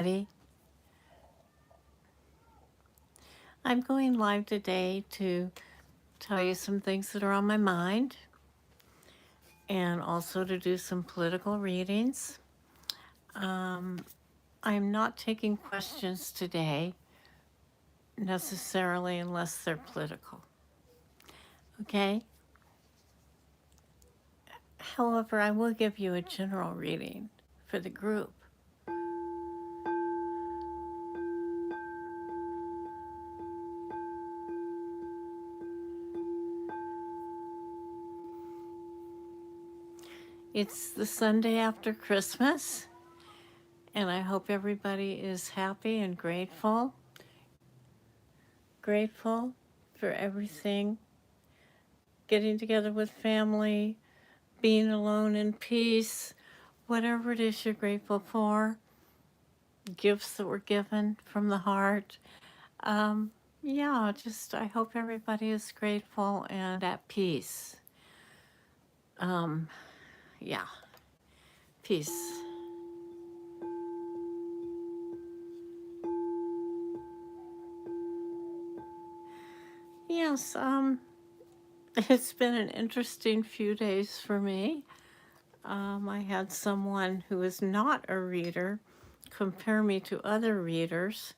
Ready? I'm going live today to tell you some things that are on my mind and also to do some political readings. I'm not taking questions today necessarily unless they're political. Okay? However, I will give you a general reading for the group. It's the Sunday after Christmas, and I hope everybody is happy and grateful for everything, getting together with family, being alone in peace, whatever it is you're grateful for, gifts that were given from the heart. Um, yeah, just I hope everybody is grateful and at peace. Um, yeah, peace. Yes, it's been an interesting few days for me. I had someone who is not a reader compare me to other readers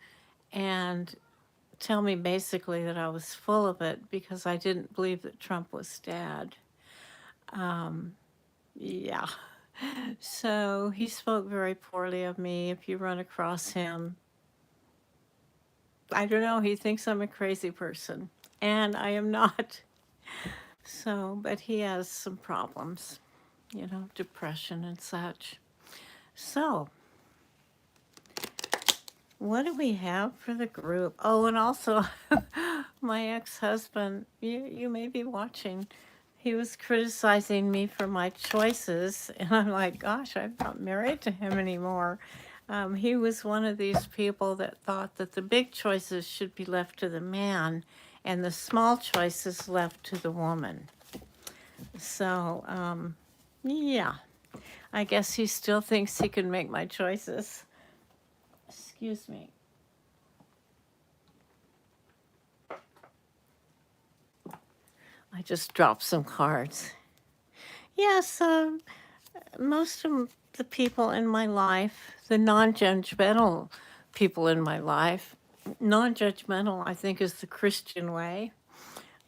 and tell me basically that I was full of it because I didn't believe that Trump was dead. Yeah. So he spoke very poorly of me. If you run across him, I don't know, he thinks I'm a crazy person, and I am not. So, but he has some problems, depression and such. So, what do we have for the group? Oh, and also, my ex-husband, you may be watching, he was criticizing me for my choices, and I'm like, gosh, I'm not married to him anymore. He was one of these people that thought that the big choices should be left to the man and the small choices left to the woman. So, yeah, I guess he still thinks he can make my choices. Excuse me. I just dropped some cards. Yes, most of the people in my life, the non-judgmental people in my life, non-judgmental, I think, is the Christian way.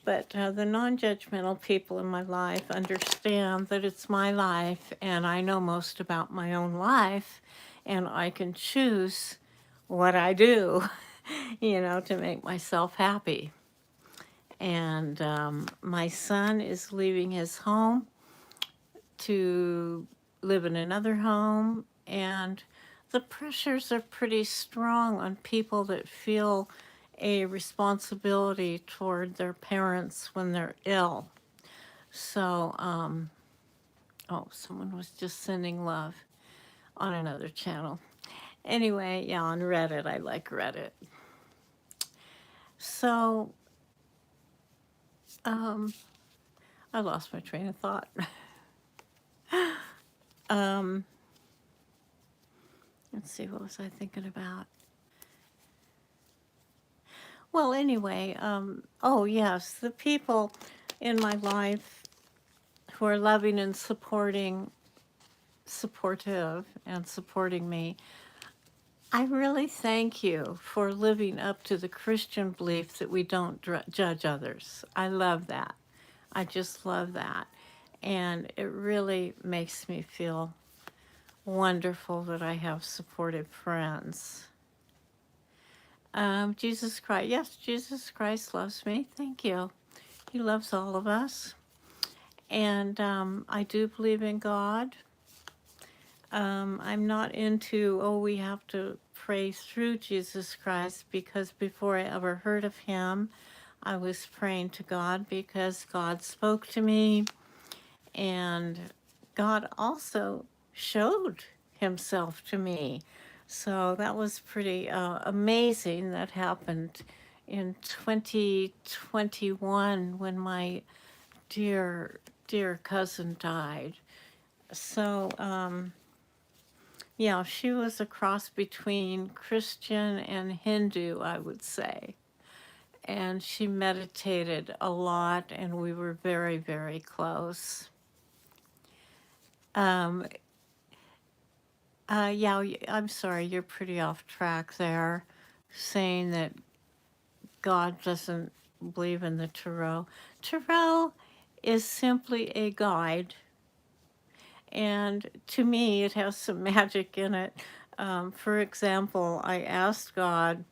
But the non-judgmental people in my life understand that it's my life and I know most about my own life and I can choose what I do, to make myself happy. And my son is leaving his home to live in another home, and the pressures are pretty strong on people that feel a responsibility toward their parents when they're ill. So, oh, someone was just sending love on another channel. Anyway, yeah, on Reddit, I like Reddit. So, I lost my train of thought. Let's see, what was I thinking about? Well, anyway, oh yes, the people in my life who are loving and supportive and supporting me, I really thank you for living up to the Christian belief that we don't judge others. I love that. I just love that. And it really makes me feel wonderful that I have supportive friends. Jesus Christ, yes, Jesus Christ loves me. Thank you. He loves all of us. And I do believe in God. I'm not into, we have to pray through Jesus Christ, because before I ever heard of him, I was praying to God because God spoke to me, and God also showed himself to me. So that was pretty amazing. That happened in 2021 when my dear cousin died. So Yeah, she was a cross between Christian and Hindu, I would say. And she meditated a lot, and we were very, very close. Um, yeah, I'm sorry, you're pretty off track there, saying that God doesn't believe in the tarot. Tarot is simply a guide, and to me, it has some magic in it. For example, I asked God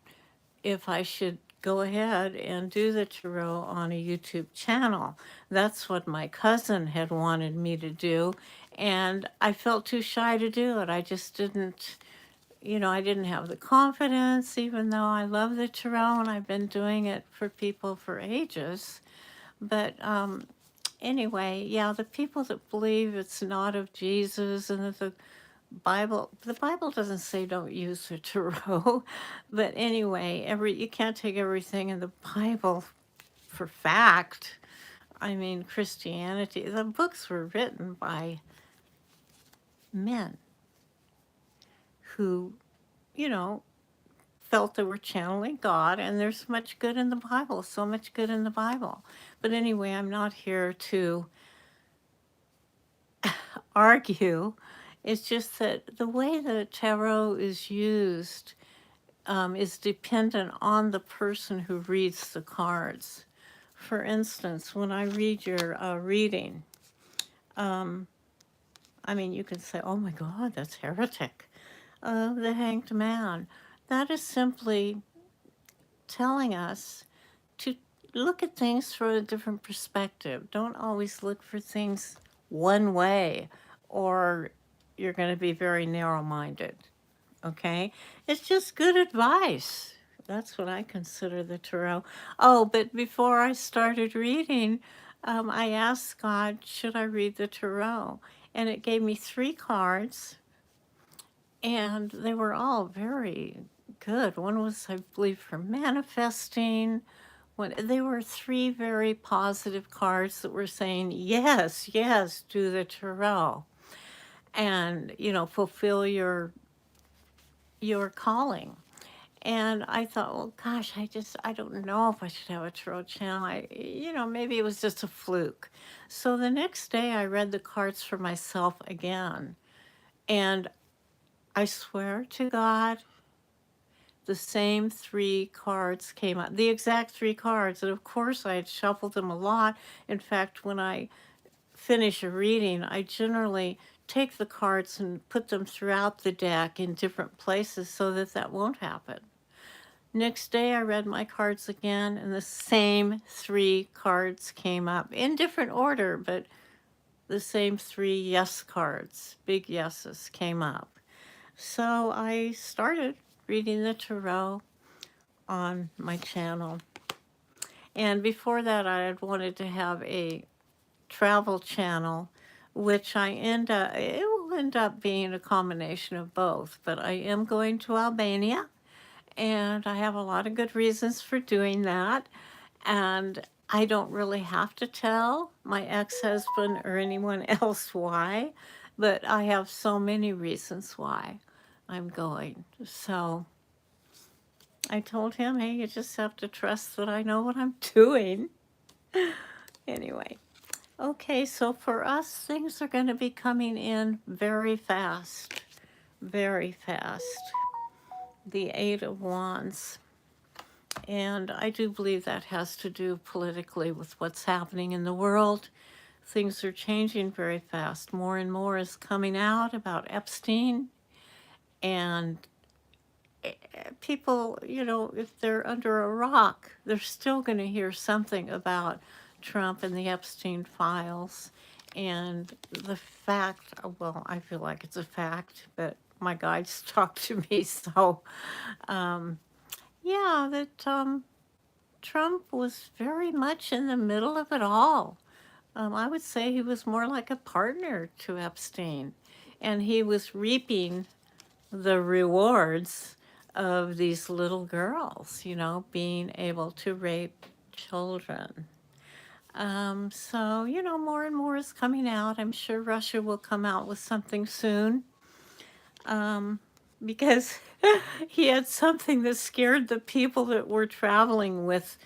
if I should go ahead and do the tarot on a YouTube channel. That's what my cousin had wanted me to do, and I felt too shy to do it. I just didn't, I didn't have the confidence, even though I love the tarot and I've been doing it for people for ages. But anyway, yeah, the people that believe it's not of Jesus and that the Bible doesn't say don't use the tarot. But anyway, you can't take everything in the Bible for fact. I mean, Christianity, the books were written by men who, you know, felt they were channeling God, and there's much good in the Bible, so much good in the Bible. But anyway, I'm not here to argue. It's just that the way the tarot is used is dependent on the person who reads the cards. For instance, when I read your reading, um, I mean, you can say, oh my God, that's heretic. The Hanged Man. That is simply telling us to look at things from a different perspective. Don't always look for things one way, or you're going to be very narrow minded. Okay? It's just good advice. That's what I consider the tarot. Oh, but before I started reading, I asked God, should I read the tarot? And it gave me 3 cards, and they were all very good. One was, I believe, for manifesting. They were 3 very positive cards that were saying, yes, yes, do the tarot, and fulfill your calling. And I thought, well, gosh, I don't know if I should have a tarot channel. Maybe it was just a fluke. So the next day I read the cards for myself again. And I swear to God, the same 3 cards came out, the exact 3 cards. And of course, I had shuffled them a lot. In fact, when I finish a reading, I generally take the cards and put them throughout the deck in different places so that that won't happen. Next day, I read my cards again, and the same 3 cards came up in different order, but the same 3 yes cards, big yeses, came up. So I started reading the tarot on my channel. And before that, I had wanted to have a travel channel, which it will end up being a combination of both. But I am going to Albania, and I have a lot of good reasons for doing that. And I don't really have to tell my ex-husband or anyone else why, but I have so many reasons why I'm going. So I told him, hey, you just have to trust that I know what I'm doing. Anyway, okay, so for us, things are going to be coming in very fast, very fast. The 8 of Wands. And I do believe that has to do politically with what's happening in the world. Things are changing very fast. More and more is coming out about Epstein. And people, if they're under a rock, they're still going to hear something about Trump and the Epstein files. And the fact, well, I feel like it's a fact, but my guides talk to me, so yeah, that Trump was very much in the middle of it all. I would say he was more like a partner to Epstein, and he was reaping the rewards of these little girls, being able to rape children. So, more and more is coming out. I'm sure Russia will come out with something soon. um, because he had something that scared the people that were traveling with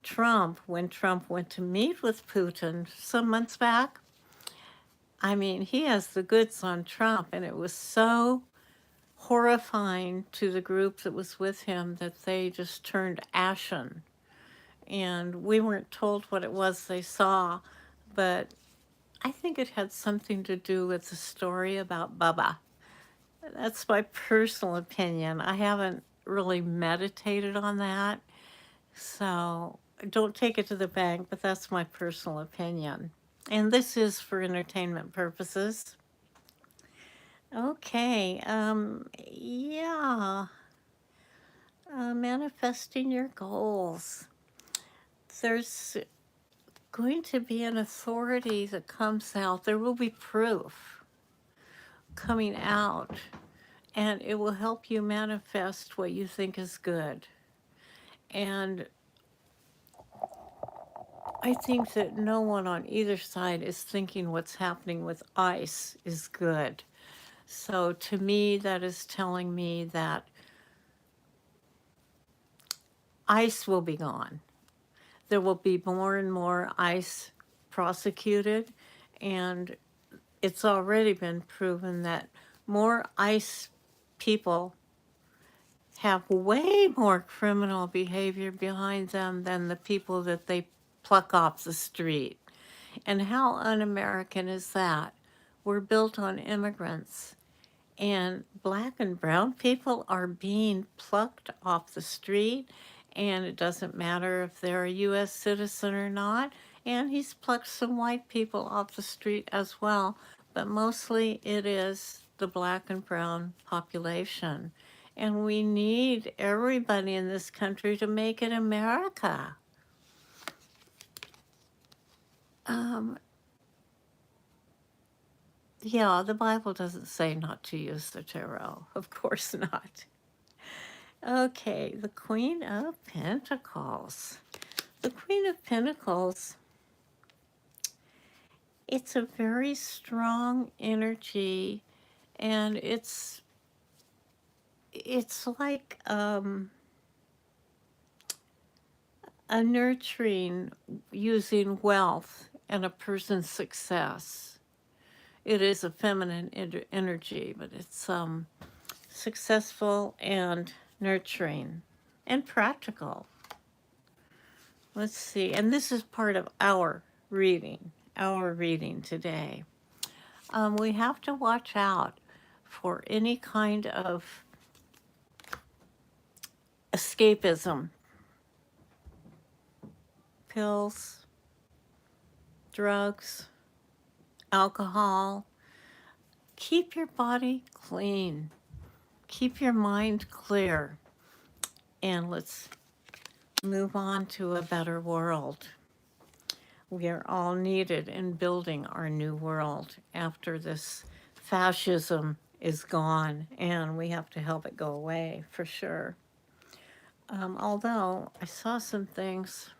Trump when Trump went to meet with Putin some months back. I mean, he has the goods on Trump, and it was so horrifying to the group that was with him that they just turned ashen. And we weren't told what it was they saw, but I think it had something to do with the story about Bubba. That's my personal opinion. I haven't really meditated on that, so don't take it to the bank, but that's my personal opinion. And this is for entertainment purposes. Okay, yeah, manifesting your goals. There's going to be an authority that comes out. There will be proof coming out, and it will help you manifest what you think is good. And I think that no one on either side is thinking what's happening with ICE is good. So to me, that is telling me that ICE will be gone. There will be more and more ICE prosecuted, and it's already been proven that more ICE people have way more criminal behavior behind them than the people that they pluck off the street. And how un American is that? We're built on immigrants, and black and brown people are being plucked off the street, and it doesn't matter if they're a U.S. citizen or not. And he's plucked some white people off the street as well, but mostly it is the black and brown population. And we need everybody in this country to make it America. Um, yeah, the Bible doesn't say not to use the tarot. Of course not. Okay, the Queen of Pentacles. The Queen of Pentacles, it's a very strong energy, and it's like a nurturing using wealth and a person's success. It is a feminine energy, but it's successful and nurturing and practical. Let's see, and this is part of our reading today. We have to watch out for any kind of escapism, pills, drugs, alcohol. Keep your body clean, keep your mind clear, and let's move on to a better world. We are all needed in building our new world after this fascism is gone, and we have to help it go away for sure. Although I saw some things.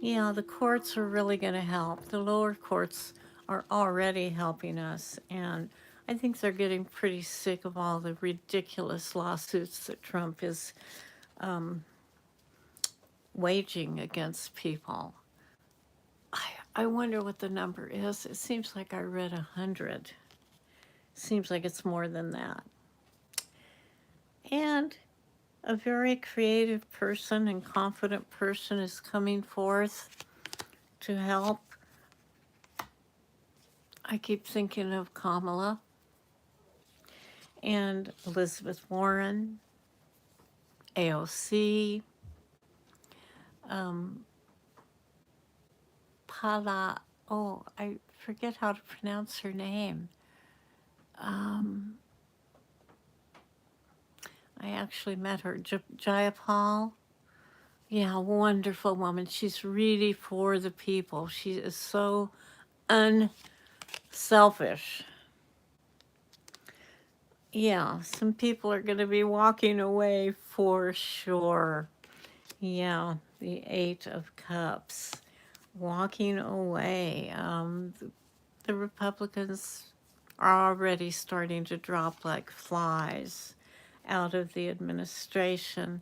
Yeah, the courts are really going to help. The lower courts are already helping us, and I think they're getting pretty sick of all the ridiculous lawsuits that Trump is waging against people. I wonder what the number is. It seems like I read 100. Seems like it's more than that. And a very creative person and confident person is coming forth to help. I keep thinking of Kamala and Elizabeth Warren, AOC, I forget how to pronounce her name. I actually met her, Jayapal. Yeah, wonderful woman. She's really for the people. She is so unselfish. Yeah, some people are going to be walking away for sure. Yeah, the Eight of Cups, walking away. The Republicans are already starting to drop like flies out of the administration.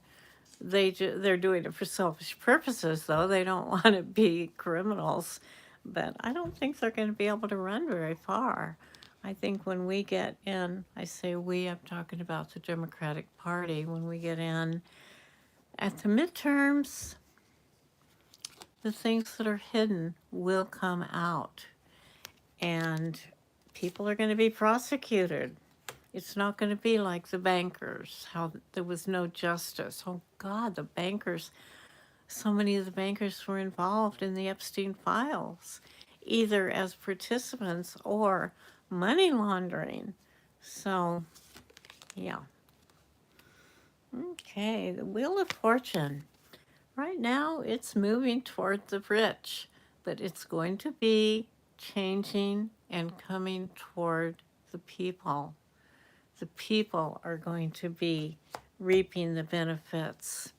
They're doing it for selfish purposes, though. They don't want to be criminals, but I don't think they're going to be able to run very far. I think when we get in, I say we, I'm talking about the Democratic Party, when we get in at the midterms, the things that are hidden will come out, and people are going to be prosecuted. It's not going to be like the bankers, how there was no justice. Oh God, the bankers, so many of the bankers were involved in the Epstein files, either as participants or money laundering. So, yeah. Okay, the Wheel of Fortune. Right now, it's moving toward the rich, but it's going to be changing and coming toward the people. The people are going to be reaping the benefits.